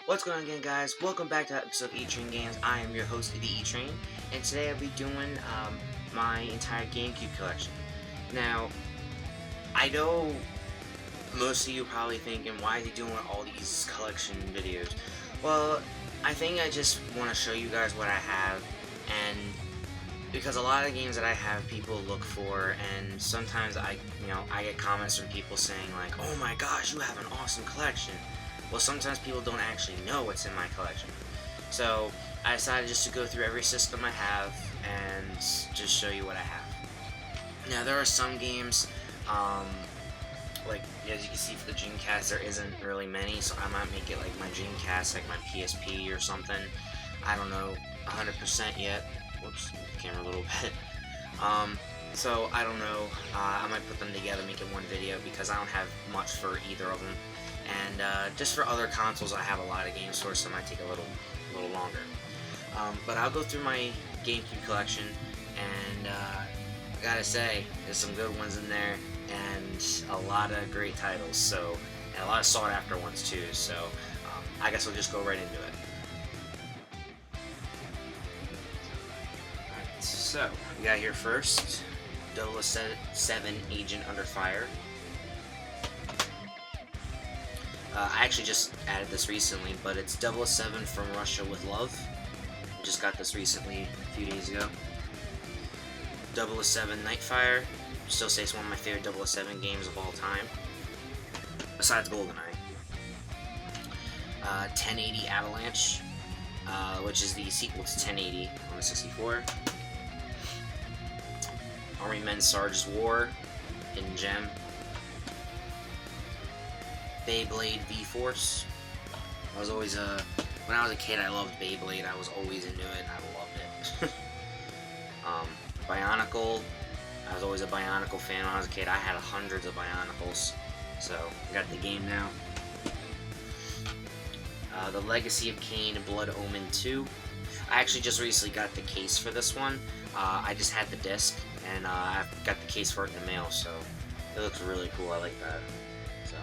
What's going on again, guys? Welcome back to episode of E-Train Games. I am your host, the E-Train, and today I'll be doing my entire GameCube collection. Now, I know most of you probably thinking, why is he doing all these collection videos? Well, I think I just want to show you guys what I have, and because a lot of games that I have people look for, and sometimes I get comments from people saying like, oh my gosh, you have an awesome collection. Well, sometimes people don't actually know what's in my collection. So I decided just to go through every system I have and just show you what I have. Now there are some games, like as you can see for the Dreamcast, there isn't really many, so I might make it like my Dreamcast, like my PSP or something. I don't know 100% yet. Whoops, camera a little bit. So I don't know. I might put them together, make it one video because I don't have much for either of them. And just for other consoles, I have a lot of games for, so it might take a little longer. But I'll go through my GameCube collection, and I gotta say, there's some good ones in there, and a lot of great titles. And a lot of sought-after ones too. So I guess we'll just go right into it. Alright, so we got here first, 007 Agent Under Fire. I actually just added this recently, but it's 007 From Russia with Love. I just got this recently, a few days ago. 007 Nightfire. Still say it's one of my favorite 007 games of all time, besides GoldenEye. 1080 Avalanche, which is the sequel to 1080 on the 64. Army Men Sarge's War, Hidden Gem. Beyblade V-Force. I was always when I was a kid, I loved Beyblade. I was always into it, and I loved it. Bionicle. I was always a Bionicle fan when I was a kid. I had hundreds of Bionicles, so I got the game now. The Legacy of Kain Blood Omen 2. I actually just recently got the case for this one. I just had the disc, and I got the case for it in the mail, so it looks really cool. I like that. So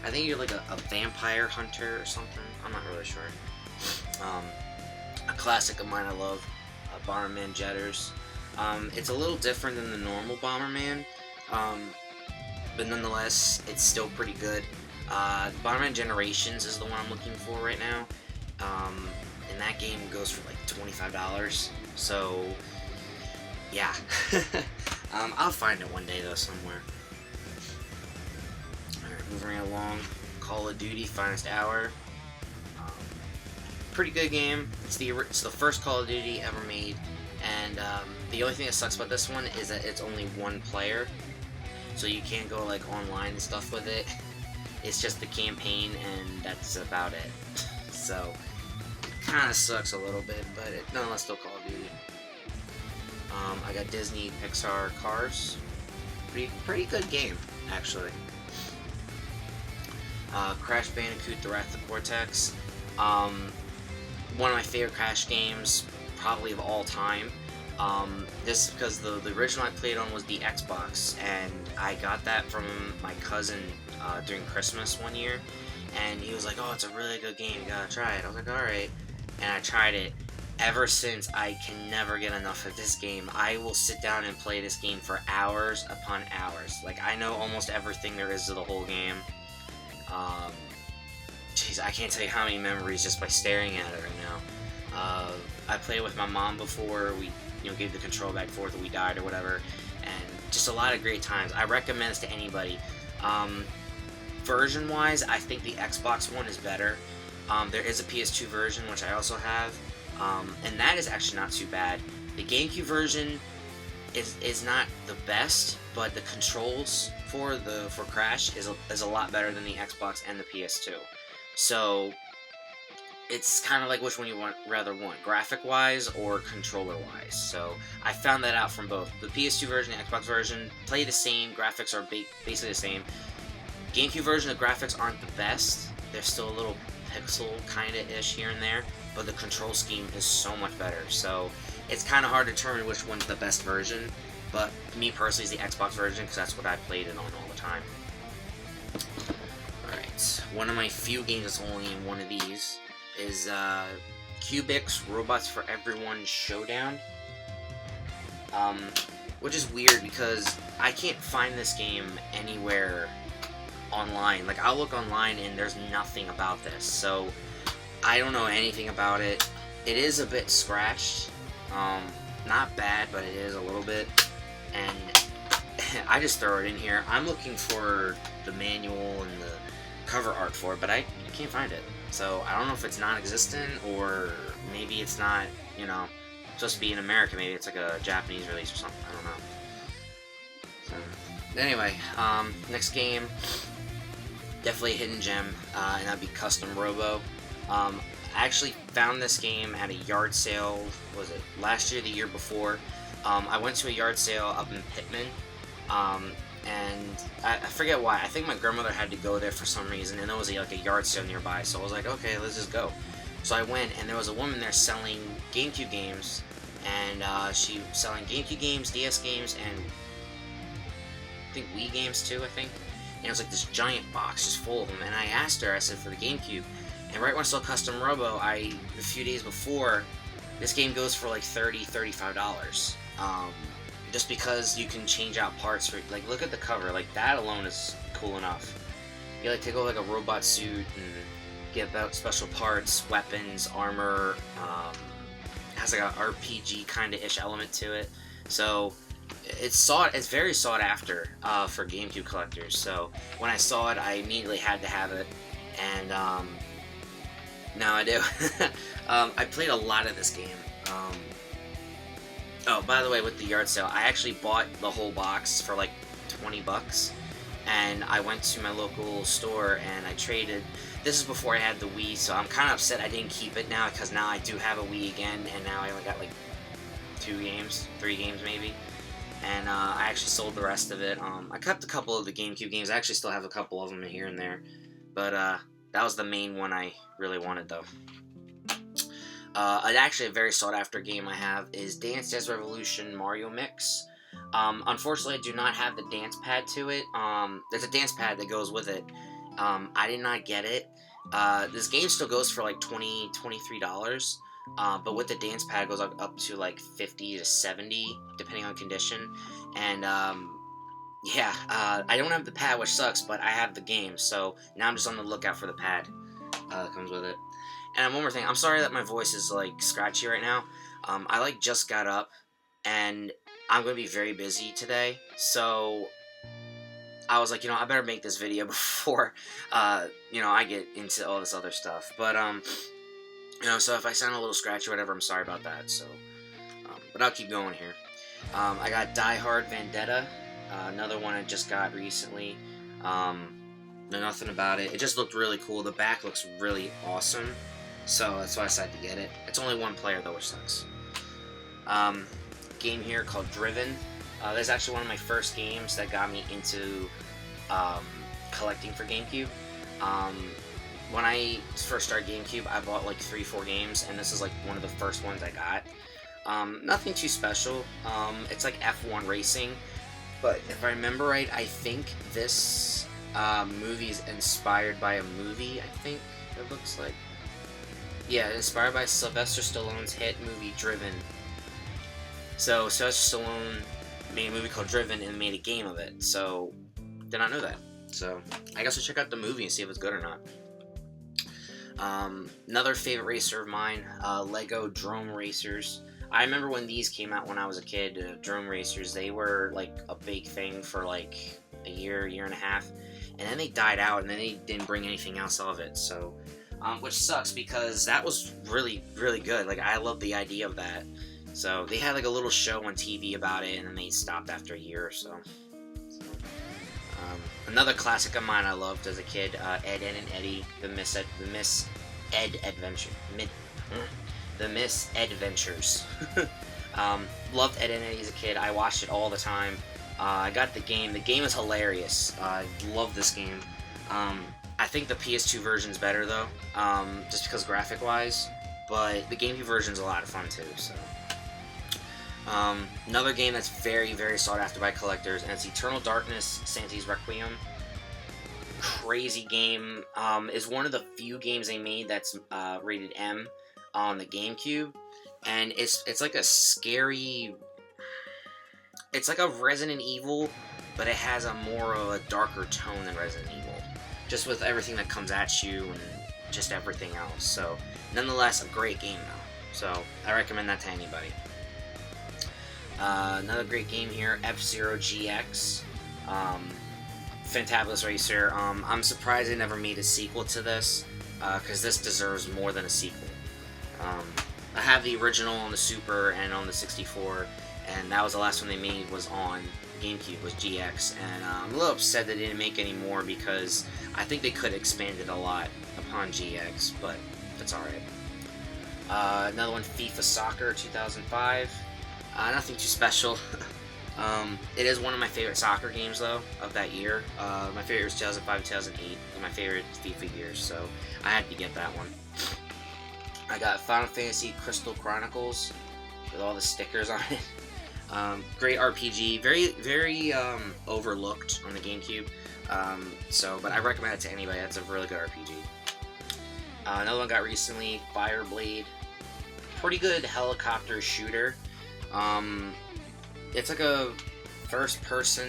I think you're like a vampire hunter or something. I'm not really sure. A classic of mine I love, Bomberman Jetters. It's a little different than the normal Bomberman, but nonetheless, it's still pretty good. Bomberman Generations is the one I'm looking for right now, and that game goes for like $25. So yeah, I'll find it one day though somewhere. Moving right along, Call of Duty Finest Hour. Pretty good game. It's the first Call of Duty ever made, and the only thing that sucks about this one is that it's only one player, so you can't go like online and stuff with it. It's just the campaign, and that's about it. So it kind of sucks a little bit, but nonetheless still Call of Duty. I got Disney Pixar Cars. Pretty good game actually. Crash Bandicoot: The Wrath of Cortex. One of my favorite Crash games, probably of all time. This is because the original I played on was the Xbox, and I got that from my cousin during Christmas one year, and he was like, oh, it's a really good game, you gotta try it. I was like, alright, and I tried it. Ever since, I can never get enough of this game. I will sit down and play this game for hours upon hours. Like, I know almost everything there is to the whole game. Jeez, I can't tell you how many memories just by staring at it right now. I played with my mom before. We, gave the control back and forth, or we died or whatever, and just a lot of great times. I recommend this to anybody. Version-wise, I think the Xbox one is better. There is a PS2 version, which I also have, and that is actually not too bad. The GameCube version is not the best, but the controls for Crash is a lot better than the Xbox and the PS2. So it's kind of like which one you rather want, graphic-wise or controller-wise. So I found that out from both. The PS2 version and the Xbox version play the same, graphics are basically the same. GameCube version, the graphics aren't the best. They're still a little pixel kinda-ish here and there, but the control scheme is so much better. So it's kind of hard to determine which one's the best version, but me personally is the Xbox version because that's what I played it on all the time. Alright, one of my few games that's only in one of these is Cubics Robots for Everyone Showdown. Which is weird because I can't find this game anywhere online. Like, I'll look online and there's nothing about this, so I don't know anything about it. It is a bit scratched. Not bad, but it is a little bit. And I just throw it in here. I'm looking for the manual and the cover art for it, but I can't find it. So I don't know if it's non-existent or maybe it's not, you know, supposed to be in America. Maybe it's like a Japanese release or something. I don't know. So, anyway, next game, definitely a hidden gem, and that'd be Custom Robo. I actually found this game at a yard sale. Was it last year, the year before? I went to a yard sale up in Pittman, and I forget why. I think my grandmother had to go there for some reason, and there was like a yard sale nearby. So I was like, okay, let's just go. So I went, and there was a woman there selling GameCube games, and she was selling GameCube games, DS games, and I think Wii games too, I think. And it was like this giant box just full of them. And I asked her, I said, for the GameCube. And right when I saw Custom Robo, a few days before, this game goes for like $30, $35. Just because you can change out parts for, like, look at the cover. Like, that alone is cool enough. You like take over like a robot suit and get out special parts, weapons, armor. Has like an RPG kind of ish element to it. So it's very sought after for GameCube collectors. So when I saw it, I immediately had to have it, and now I do. I played a lot of this game. Oh, by the way, with the yard sale, I actually bought the whole box for like $20, and I went to my local store and I traded. This is before I had the Wii, so I'm kind of upset I didn't keep it now, because now I do have a Wii again, and now I only got like 3 games maybe. And I actually sold the rest of it. I kept a couple of the GameCube games. I actually still have a couple of them here and there. But that was the main one I really wanted, though. Actually, a very sought-after game I have is Dance Dance Revolution Mario Mix. Unfortunately, I do not have the dance pad to it. There's a dance pad that goes with it. I did not get it. This game still goes for like $20, $23. But with the dance pad, it goes up to like 50 to 70, depending on condition. And yeah, I don't have the pad, which sucks, but I have the game, so now I'm just on the lookout for the pad that comes with it. And one more thing, I'm sorry that my voice is like scratchy right now. I like just got up, and I'm gonna be very busy today, so I was like, you know, I better make this video before you know, I get into all this other stuff. But you know, so if I sound a little scratchy or whatever, I'm sorry about that. So, but I'll keep going here. I got Die Hard Vendetta, another one I just got recently. Know nothing about it. It just looked really cool. The back looks really awesome, so that's why I decided to get it. It's only one player though, which sucks. Game here called Driven. That's actually one of my first games that got me into collecting for GameCube. When I first started GameCube, I bought like 3-4 games, and this is like one of the first ones I got. Nothing too special. It's like F1 racing, but if I remember right, I think this movie is inspired by a movie, I think it looks like. Yeah, inspired by Sylvester Stallone's hit movie Driven. So Sylvester Stallone made a movie called Driven and made a game of it, so did not know that. So I guess I'll check out the movie and see if it's good or not. Another favorite racer of mine, Lego Drome Racers. I remember when these came out when I was a kid, Drome Racers, they were like a big thing for like a year and a half, and then they died out, and then they didn't bring anything else of it, so, which sucks because that was really, really good. Like, I love the idea of that. So, they had like a little show on TV about it, and then they stopped after a year or so. Another classic of mine I loved as a kid, Ed, Edd, and Eddy, the Miss Adventures. Loved Ed and Eddy as a kid. I watched it all the time. I got the game. The game is hilarious. I love this game. I think the PS2 version's better though, just because graphic-wise. But the GameCube version's a lot of fun too. So, another game that's very, very sought after by collectors, and it's Eternal Darkness: Santi's Requiem. crazy game. Is one of the few games they made that's rated M on the GameCube, and it's like a scary. It's like a Resident Evil, but it has a more of a darker tone than Resident Evil, just with everything that comes at you and just everything else. So, nonetheless, a great game though. So, I recommend that to anybody. Another great game here, F-Zero GX. Fantabulous Racer. I'm surprised they never made a sequel to this, because this deserves more than a sequel. I have the original on the Super and on the 64, and that was the last one they made was on GameCube, was GX, and I'm a little upset they didn't make any more because I think they could have expanded a lot upon GX, but that's alright. Another one, FIFA Soccer 2005. Nothing too special. It is one of my favorite soccer games, though, of that year. My favorite was 2005, 2008, and my favorite FIFA years, so I had to get that one. I got Final Fantasy Crystal Chronicles with all the stickers on it. Great RPG, very overlooked on the GameCube. But I recommend it to anybody. That's a really good RPG. Another one got recently, Fireblade. Pretty good helicopter shooter. It's like a first-person.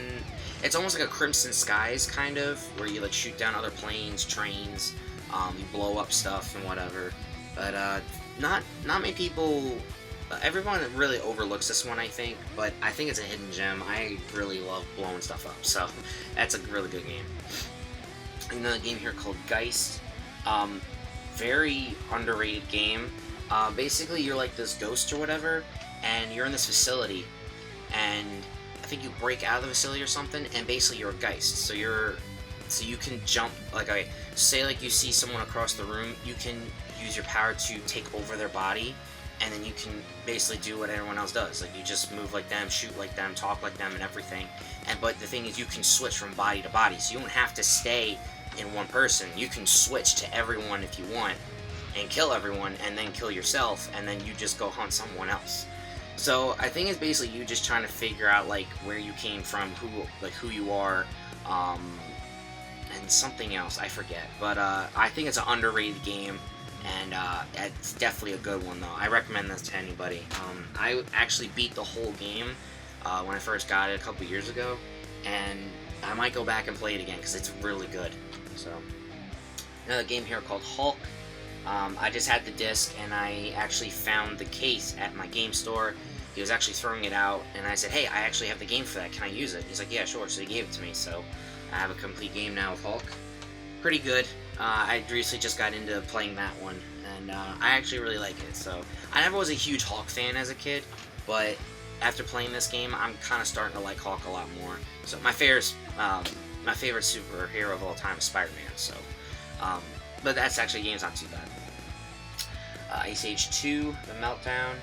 It's almost like a Crimson Skies kind of, where you like shoot down other planes, trains, you blow up stuff and whatever. But not many people. Everyone really overlooks this one, I think, but I think it's a hidden gem. I really love blowing stuff up, so that's a really good game. Another game here called Geist. Very underrated game. Basically, you're like this ghost or whatever, and you're in this facility, and I think you break out of the facility or something, and basically you're a Geist. So you can jump, like, say like you see someone across the room, you can use your power to take over their body, and then you can basically do what everyone else does. Like, you just move like them, shoot like them, talk like them, and everything. But the thing is, you can switch from body to body, so you don't have to stay in one person. You can switch to everyone if you want, and kill everyone, and then kill yourself, and then you just go hunt someone else. So I think it's basically you just trying to figure out like where you came from, who you are, and something else I forget. But I think it's an underrated game. And it's definitely a good one, though. I recommend this to anybody. I actually beat the whole game when I first got it a couple years ago, and I might go back and play it again because it's really good. So, another game here called Hulk. I just had the disc, and I actually found the case at my game store. He was actually throwing it out, and I said, "Hey, I actually have the game for that. Can I use it?" He's like, "Yeah, sure." So he gave it to me. So I have a complete game now of Hulk. Pretty good. I recently just got into playing that one, and I actually really like it. So I never was a huge Hulk fan as a kid, but after playing this game, I'm kind of starting to like Hulk a lot more. So my favorite superhero of all time is Spider-Man. So, but that's actually game's not too bad. Ice Age 2, The Meltdown.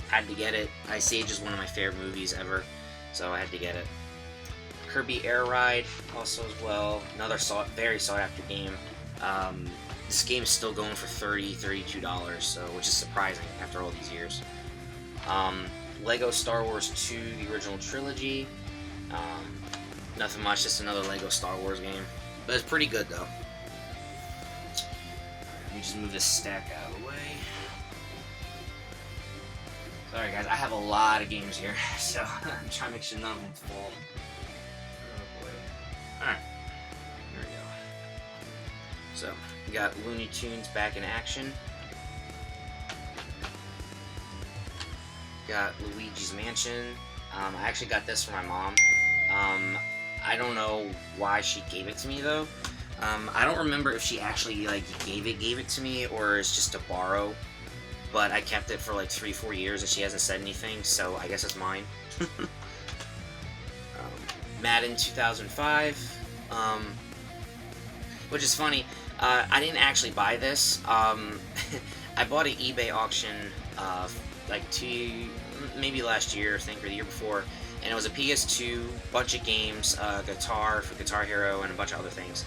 Had to get it. Ice Age is one of my favorite movies ever, so I had to get it. Kirby Air Ride, also as well. Another very sought after game. This game is still going for $32, so which is surprising after all these years. Lego Star Wars 2, the original trilogy. Nothing much, just another Lego Star Wars game. But it's pretty good though. Let me just move this stack out of the way. Sorry guys, I have a lot of games here, so I'm trying to make sure none of them's full. Alright, here we go. So, we got Looney Tunes back in action. Got Luigi's Mansion. I actually got this from my mom. I don't know why she gave it to me though. I don't remember if she actually like gave it to me or it's just a borrow. But I kept it for like 3-4 years and she hasn't said anything, so I guess it's mine. Madden 2005, which is funny. I didn't actually buy this. I bought an eBay auction like maybe last year, I think, or the year before, and it was a PS2, bunch of games, guitar for Guitar Hero, and a bunch of other things.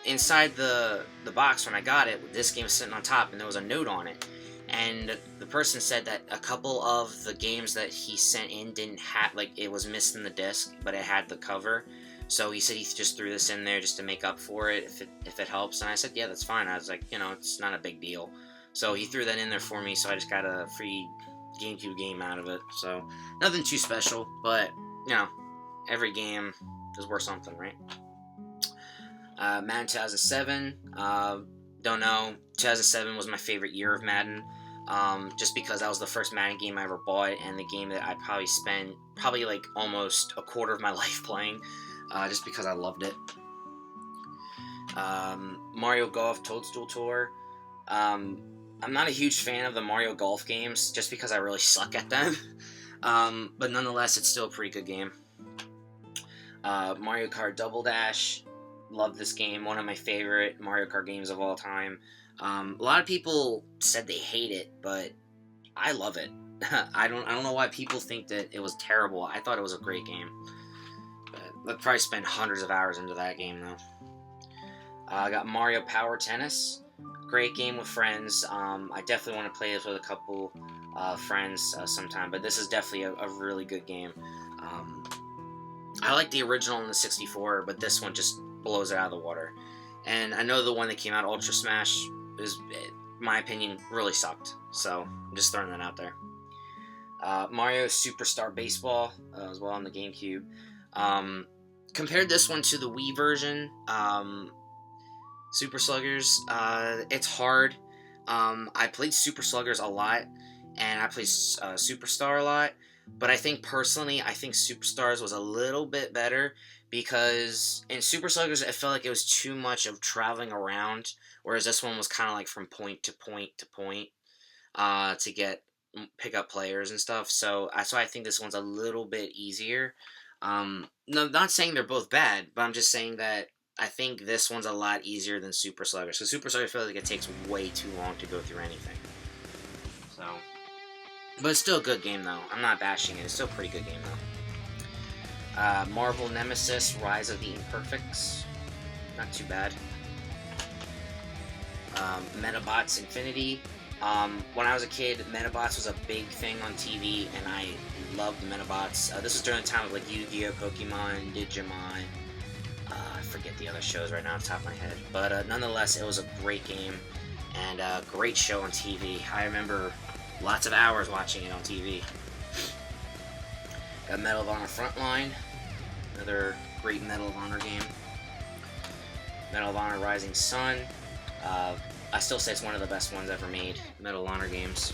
Inside the box when I got it, this game was sitting on top, and there was a note on it. And the person said that a couple of the games that he sent in didn't have, like, it was missing the disc, but it had the cover. So he said he just threw this in there just to make up for it if it helps. And I said, yeah, that's fine. I was like, it's not a big deal. So he threw that in there for me, so I just got a free GameCube game out of it. So nothing too special, but every game is worth something, right? Madden 2007. Don't know. 2007 was my favorite year of Madden. Just because that was the first Madden game I ever bought, and the game that I probably spent like almost a quarter of my life playing, just because I loved it. Mario Golf Toadstool Tour. I'm not a huge fan of the Mario Golf games, just because I really suck at them. But nonetheless, it's still a pretty good game. Mario Kart Double Dash. Love this game. One of my favorite Mario Kart games of all time. A lot of people said they hate it, but I love it. I don't know why people think that it was terrible. I thought it was a great game. But I've probably spent hundreds of hours into that game, though. I got Mario Power Tennis. Great game with friends. I definitely want to play this with a couple friends sometime, but this is definitely a really good game. I like the original in the 64, but this one just blows it out of the water. And I know the one that came out, Ultra Smash, is, in my opinion, really sucked. So I'm just throwing that out there. Mario Superstar Baseball as well on the GameCube. Compared this one to the Wii version, Super Sluggers, it's hard. I played Super Sluggers a lot, and I played Superstar a lot. But I think personally, Superstars was a little bit better, because in Super Sluggers, I felt like it was too much of traveling around, whereas this one was kind of like from point to point to point to pick up players and stuff. So that's why I think this one's a little bit easier. No, not saying they're both bad, but I'm just saying that I think this one's a lot easier than Super Sluggers. So Super Sluggers, I feel like it takes way too long to go through anything. So, but it's still a good game, though. I'm not bashing it. It's still a pretty good game, though. Marvel Nemesis, Rise of the Imperfects. Not too bad. Metabots Infinity. When I was a kid, Metabots was a big thing on TV, and I loved Metabots. This was during the time of like Yu-Gi-Oh!, Pokemon, Digimon. I forget the other shows right now off the top of my head. But nonetheless, it was a great game, and a great show on TV. I remember lots of hours watching it on TV. Got Medal of Honor Frontline, another great Medal of Honor game. Medal of Honor Rising Sun. I still say it's one of the best ones ever made, Medal of Honor games.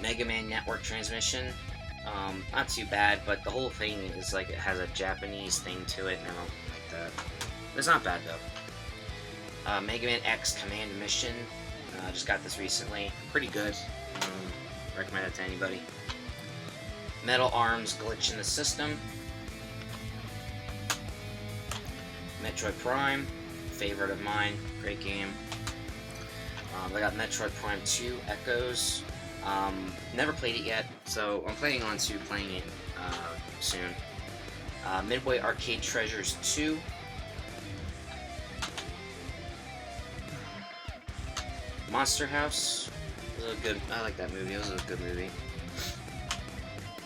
Mega Man Network Transmission. Not too bad, but the whole thing is like it has a Japanese thing to it, and I don't like that. It's not bad though. Mega Man X Command Mission. Just got this recently. Pretty good. Recommend it to anybody. Metal Arms Glitch in the System. Metroid Prime. Favorite of mine. Great game. I got Metroid Prime 2 Echoes. Never played it yet, so I'm planning on playing it soon. Midway Arcade Treasures 2. Monster House. Was a good. I like that movie. It was a good movie.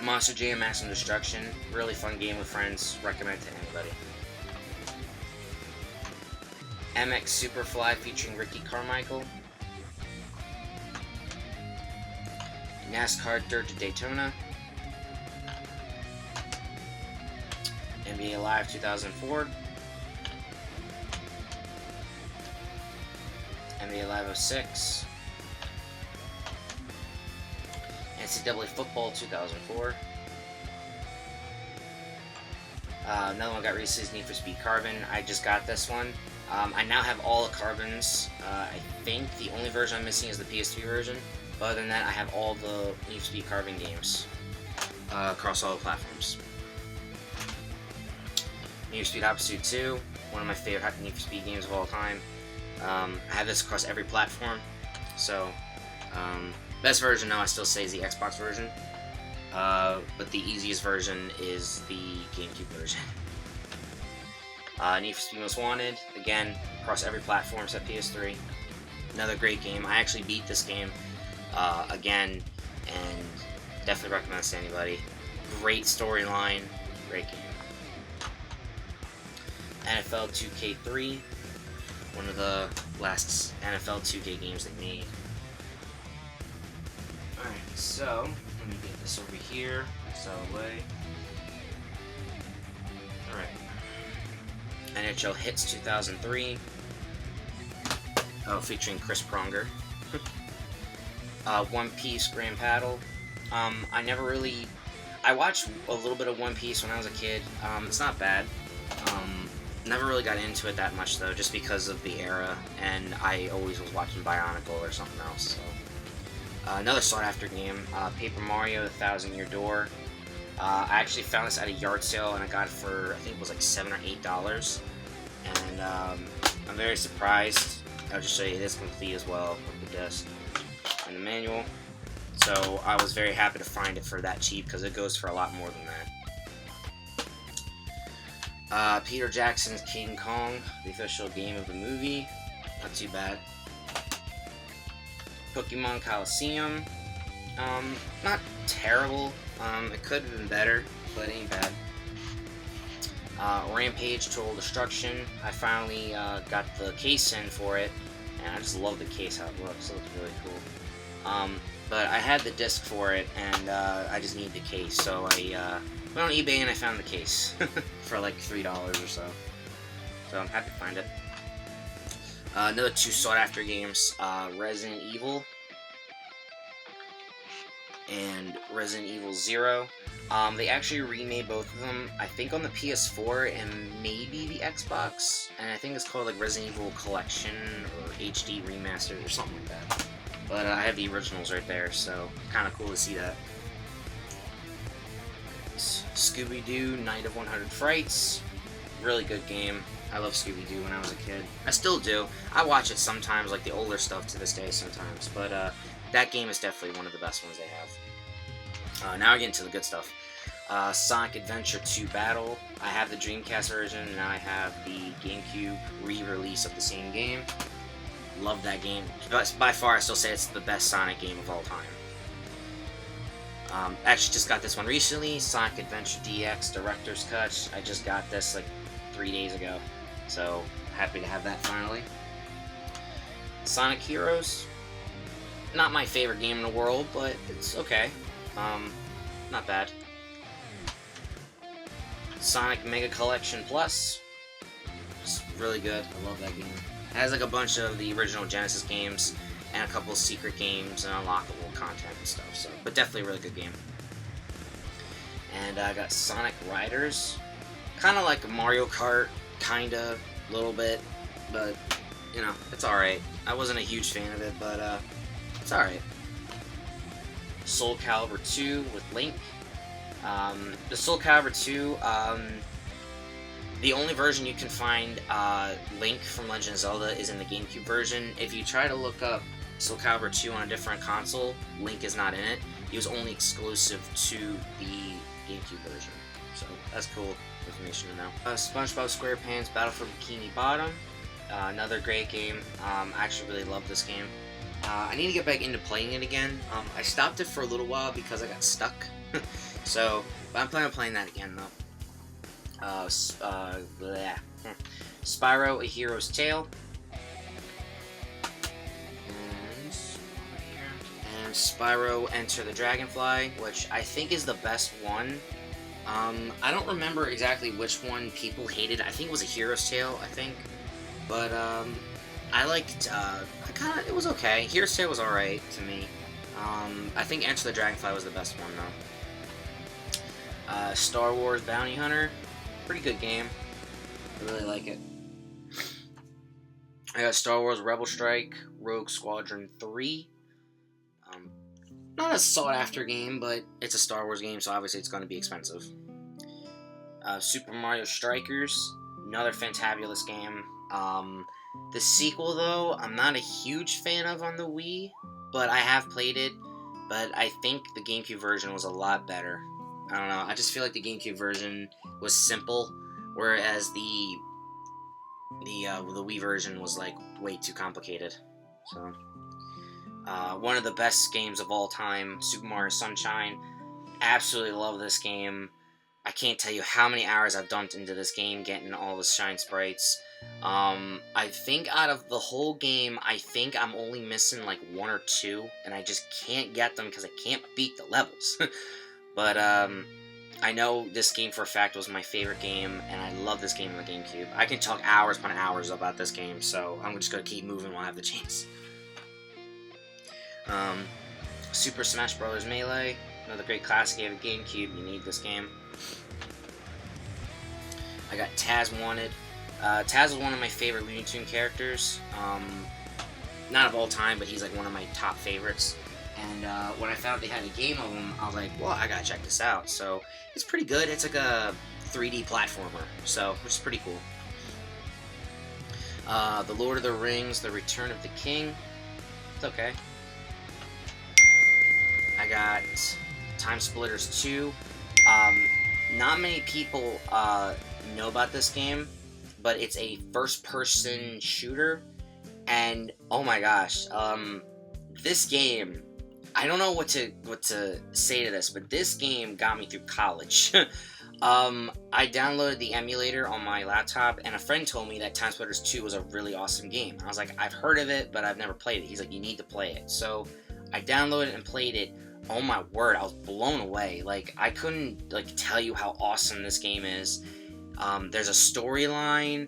Monster Jam Maximum Destruction. Really fun game with friends. Recommend it to anybody. MX Superfly featuring Ricky Carmichael. NASCAR Dirt to Daytona. NBA Live 2004. NBA Live 06. NCAA Football 2004. Another one got released is Need for Speed Carbon. I just got this one. I now have all the Carbons. I think the only version I'm missing is the PS3 version. But other than that, I have all the Need for Speed Carbon games across all the platforms. Need for Speed Hot Pursuit 2, one of my favorite Need for Speed games of all time. I have this across every platform. So, best version now I still say is the Xbox version. But the easiest version is the GameCube version. Need for Speed Most Wanted, again, across every platform except PS3. Another great game. I actually beat this game again, and definitely recommend this to anybody. Great storyline, great game. NFL 2K3, one of the last NFL 2K games they made. Alright, so, let me get this over here, this out of the way. Alright. NHL Hits 2003. Oh, featuring Chris Pronger. One Piece Grand Paddle. I watched a little bit of One Piece when I was a kid. It's not bad. Never really got into it that much though, just because of the era, and I always was watching Bionicle or something else. So, another sought-after game, Paper Mario: The Thousand Year Door. I actually found this at a yard sale, and I got it for, I think it was like $7 or $8, and I'm very surprised. I'll just show you this complete as well with the disc and the manual. So I was very happy to find it for that cheap, because it goes for a lot more than that. Peter Jackson's King Kong, the official game of the movie. Not too bad. Pokemon Coliseum. Not terrible. It could have been better, but it ain't bad. Rampage Total Destruction. I finally got the case in for it, and I just love the case, how it looks. It looks really cool. But I had the disc for it, and I just need the case, so I went on eBay and I found the case for like $3 or so. So I'm happy to find it. Another two sought-after games, Resident Evil and Resident Evil 0. They actually remade both of them, I think on the PS4 and maybe the Xbox, and I think it's called like Resident Evil Collection or HD Remastered or something like that. But I have the originals right there, so kind of cool to see that. Scooby-Doo Night of 100 Frights. Really good game. I love Scooby-Doo when I was a kid. I still do. I watch it sometimes, like the older stuff to this day sometimes. But that game is definitely one of the best ones they have. Now I get into the good stuff. Sonic Adventure 2 Battle. I have the Dreamcast version, and now I have the GameCube re-release of the same game. Love that game. By far, I still say it's the best Sonic game of all time. Actually just got this one recently, Sonic Adventure DX Director's Cut. I just got this like 3 days ago, so happy to have that finally. Sonic Heroes. Not my favorite game in the world, but it's okay. Not bad. Sonic Mega Collection Plus. It's really good. I love that game. It has like a bunch of the original Genesis games and a couple of secret games and unlockable content and stuff. So, but definitely a really good game. And I got Sonic Riders. Kind of like Mario Kart, kinda, a little bit, but you know, it's alright. I wasn't a huge fan of it, but it's alright. Soul Calibur 2 with Link. The Soul Calibur 2, the only version you can find Link from Legend of Zelda is in the GameCube version. If you try to look up Soul Calibur 2 on a different console, Link is not in it. He was only exclusive to the GameCube version. So that's cool information to know. SpongeBob SquarePants Battle for Bikini Bottom. Another great game. I actually really love this game. I need to get back into playing it again. I stopped it for a little while because I got stuck. So, but I'm planning on playing that again though. Spyro: A Hero's Tale. And Spyro: Enter the Dragonfly, which I think is the best one. I don't remember exactly which one people hated. I think it was A Hero's Tale, I think. But, I liked, it was okay. Hero's Tale was alright to me. I think Enter the Dragonfly was the best one, though. Star Wars Bounty Hunter. Pretty good game. I really like it. I got Star Wars Rebel Strike Rogue Squadron 3. Not a sought-after game, but it's a Star Wars game, so obviously it's going to be expensive. Super Mario Strikers. Another fantabulous game. The sequel, though, I'm not a huge fan of on the Wii, but I have played it. But I think the GameCube version was a lot better. I don't know. I just feel like the GameCube version was simple, whereas the Wii version was like way too complicated. So, one of the best games of all time, Super Mario Sunshine. Absolutely love this game. I can't tell you how many hours I've dumped into this game, getting all the shine sprites. I think out of the whole game, I think I'm only missing like 1 or 2, and I just can't get them because I can't beat the levels. But, I know this game for a fact was my favorite game, and I love this game on the GameCube. I can talk hours upon hours about this game, so I'm just gonna keep moving while I have the chance. Super Smash Bros. Melee, another great classic game of GameCube. You need this game. I got Taz Wanted. Taz is one of my favorite Looney Tunes characters. Not of all time, but he's like one of my top favorites. And when I found they had a game of him, I was like, well, I gotta check this out. So it's pretty good. It's like a 3D platformer, so which is pretty cool. The Lord of the Rings, The Return of the King. It's okay. I got Time Splitters 2. Not many people know about this game, but it's a first-person shooter, and oh my gosh, this game, I don't know what to say to this, but this game got me through college. I downloaded the emulator on my laptop, and a friend told me that Time Splitters 2 was a really awesome game. I was like, I've heard of it, but I've never played it. He's like, you need to play it. So I downloaded and played it. Oh my word, I was blown away. Like, I couldn't tell you how awesome this game is. There's a storyline.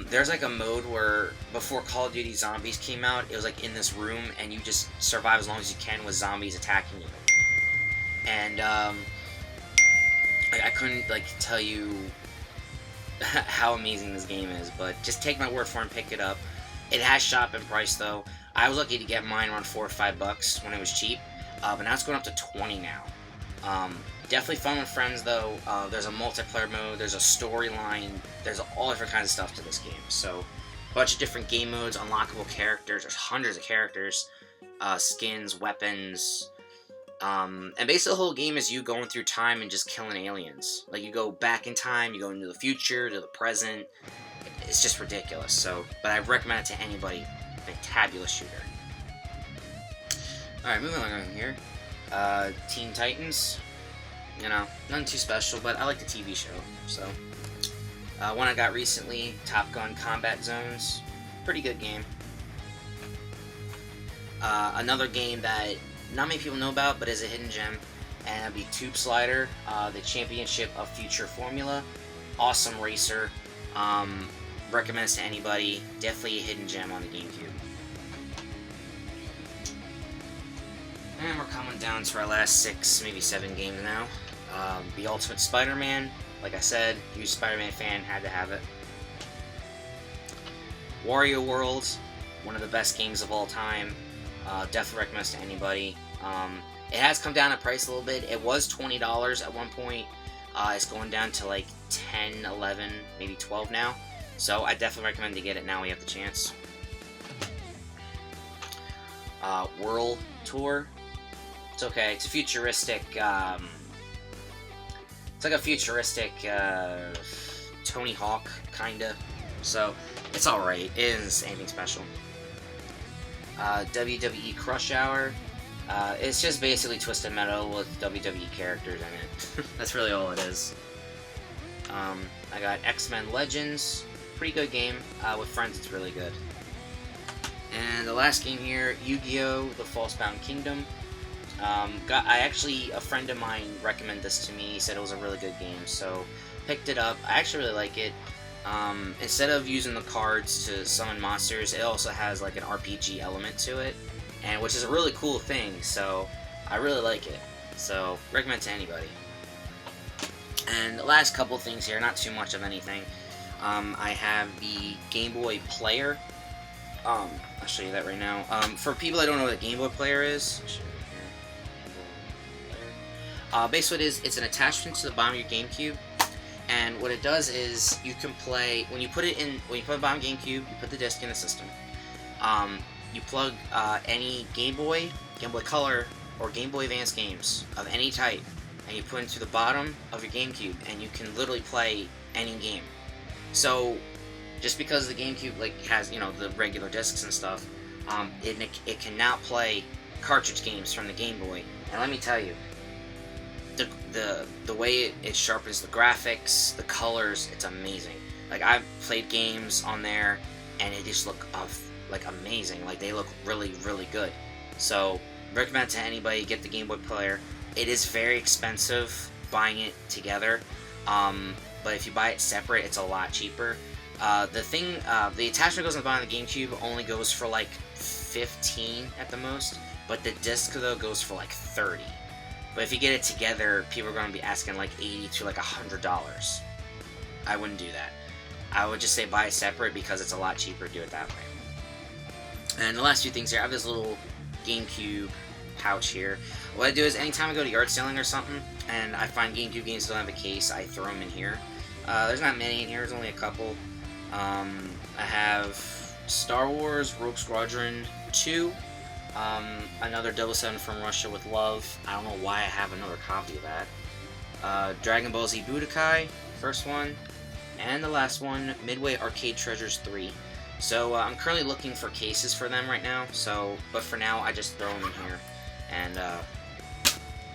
There's like a mode where before Call of Duty Zombies came out, it was like in this room and you just survive as long as you can with zombies attacking you. And I couldn't tell you how amazing this game is, but just take my word for it and pick it up. It has shot in price though. I was lucky to get mine around $4 or $5 when it was cheap, but now it's going up to 20 now. Definitely fun with friends though. There's a multiplayer mode, there's a storyline, there's all different kinds of stuff to this game. So, a bunch of different game modes, unlockable characters, there's hundreds of characters, skins, weapons, and basically the whole game is you going through time and just killing aliens. Like, you go back in time, you go into the future, to the present. It's just ridiculous. So, but I recommend it to anybody. Fantabulous shooter. Alright, moving along here. Teen Titans. You know, nothing too special, but I like the TV show, so. One I got recently, Top Gun Combat Zones. Pretty good game. Another game that not many people know about, but is a hidden gem, and that'd be Tube Slider, the Championship of Future Formula. Awesome racer. Recommend this to anybody. Definitely a hidden gem on the GameCube. And we're coming down to our last 6, maybe 7 games now. The Ultimate Spider-Man. Like I said, huge Spider-Man fan, had to have it. Wario World, one of the best games of all time. Definitely recommend this to anybody. It has come down in price a little bit. It was $20 at one point. It's going down to like 10, 11, maybe 12 now. So I definitely recommend to get it now we have the chance. World Tour. It's okay. It's a futuristic. It's like a futuristic Tony Hawk kinda. So it's all right. It isn't anything special. WWE Crush Hour. It's just basically Twisted Metal with WWE characters in it. That's really all it is. I got X-Men Legends. Pretty good game. With friends, it's really good. And the last game here, Yu-Gi-Oh! The False-Bound Kingdom. A friend of mine recommended this to me. He said it was a really good game, so picked it up. I actually really like it. Instead of using the cards to summon monsters, it also has like an RPG element to it, and which is a really cool thing, so I really like it. So, recommend to anybody. And the last couple things here, not too much of anything. I have the Game Boy Player. I'll show you that right now. For people that don't know what a Game Boy Player is, basically it's an attachment to the bottom of your GameCube, and what it does is you can play, when you put it the bottom of GameCube, you put the disc in the system, you plug any Game Boy Color, or Game Boy Advance games of any type, and you put it to the bottom of your GameCube, and you can literally play any game. So, just because the GameCube has, the regular discs and stuff, it can now play cartridge games from the Game Boy. And let me tell you, the way it sharpens the graphics, the colors, it's amazing. Like, I've played games on there, and they just look like amazing. Like, they look really, really good. So, recommend to anybody, get the Game Boy player. It is very expensive buying it together, but if you buy it separate, it's a lot cheaper. The attachment goes on the bottom of the GameCube only goes for like 15 at the most, but the disc though goes for like 30. But if you get it together, people are going to be asking like $80 to like $100. I wouldn't do that. I would just say buy it separate because it's a lot cheaper to do it that way. And the last few things here, I have this little GameCube pouch here. What I do is anytime I go to yard selling or something, and I find GameCube games that don't have a case, I throw them in here. There's not many in here, there's only a couple. I have Star Wars Rogue Squadron 2, another 007 from Russia with Love. I don't know why I have another copy of that. Dragon Ball Z Budokai, first one. And the last one, Midway Arcade Treasures 3. So I'm currently looking for cases for them right now, but for now I just throw them in here. And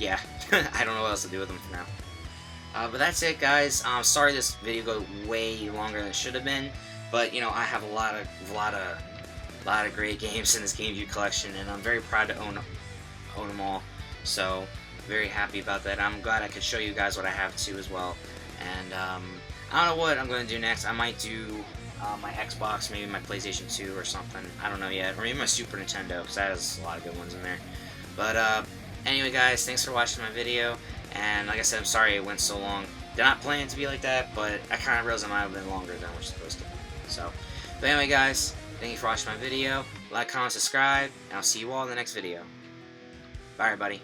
yeah, I don't know what else to do with them for now. But that's it, guys. Sorry this video got way longer than it should have been, but you know, I have a lot of great games in this GameCube collection, and I'm very proud to own them all. So very happy about that. I'm glad I could show you guys what I have too as well. And I don't know what I'm going to do next. I might do my Xbox, maybe my PlayStation 2 or something. I don't know yet. Or maybe my Super Nintendo, because that has a lot of good ones in there. But anyway, guys, thanks for watching my video. And like I said, I'm sorry it went so long. Did not plan it to be like that, but I kind of realized it might have been longer than we're supposed to be. So, but anyway, guys, thank you for watching my video. Like, comment, subscribe, and I'll see you all in the next video. Bye, everybody.